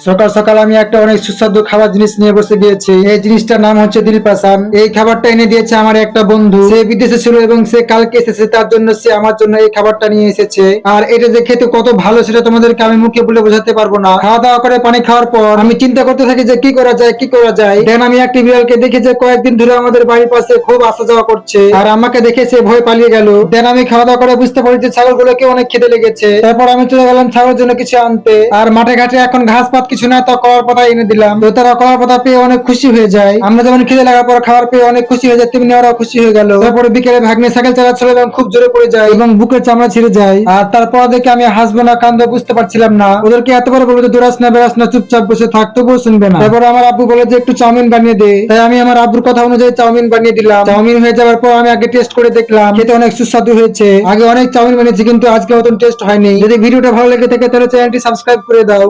সকাল সকাল আমি একটা অনেক সুস্বাদু খাবার জিনিস নিয়ে বসে গিয়েছি। এই জিনিসটার নাম হচ্ছে দিল পাসান। এই খাবারটা এনে দিয়েছে আমার একটা বন্ধু। সে বিদেশে ছিল এবং সে কালকে এসেছে, তার জন্য সে আমার জন্য এই খাবারটা নিয়ে এসেছে। আর এটা যে খেতে কত ভালো সেটা তোমাদেরকে আমি মুখে বলে বোঝাতে পারবো না। খাওয়া দাওয়া করে পানি খাওয়ার পর আমি চিন্তা করতে থাকি যে কি করা যায় কি করা যায়। দেন আমি একটি বিড়ালকে দেখি যে কয়েকদিন ধরে আমাদের বাড়ির পাশে খুব আসা যাওয়া করছে, আর আমাকে দেখে সে ভয় পালিয়ে গেল। দেন আমি খাওয়া দাওয়া করে বুঝতে পারি যে ছাগলগুলোকে অনেক খেতে লেগেছে। তারপর আমি চলে গেলাম ছাগলের জন্য কিছু আনতে। আর মাঠে ঘাটে এখন ঘাস পাত কিছু না, তো কলার পাতা এনে দিলাম। তো তারা কলার পাতা পেয়ে অনেক খুশি হয়ে যায়। আমরা যেমন খেতে লাগার পর খাবার পেয়ে অনেক খুশি হয়ে যায়, তেমনি ওরাও খুশি হয়ে গেল। তারপরে বিকেলে ভাগ্নে সাইকেল চালাচ্ছিল এবং খুব জোরে পড়ে যায় এবং বুকের চামড়া ছিঁড়ে যায়। আর তারপর দেখে আমি হাসবো না কান্দবো বুঝতে পারছিলাম না। ওদেরকে এতবার বলে দৌড়াস না বেড়াস না, চুপচাপ বসে থাক, তবুও শুনবে না। তারপর আমার আব্বু বলে যে একটু চাউমিন বানিয়ে দে। তাই আমি আমার আব্বুর কথা অনুযায়ী চাউমিন বানিয়ে দিলাম। চাউমিন হয়ে যাওয়ার পর আমি আগে টেস্ট করে দেখলাম, খেতে অনেক সুস্বাদু হয়েছে। আগে অনেক চাউমিন বানিয়েছি কিন্তু আজকে মতন টেস্ট হয়নি। যদি ভিডিওটা ভালো লেগে থাকে তাহলে চ্যানেলটি সাবস্ক্রাইব করে দাও।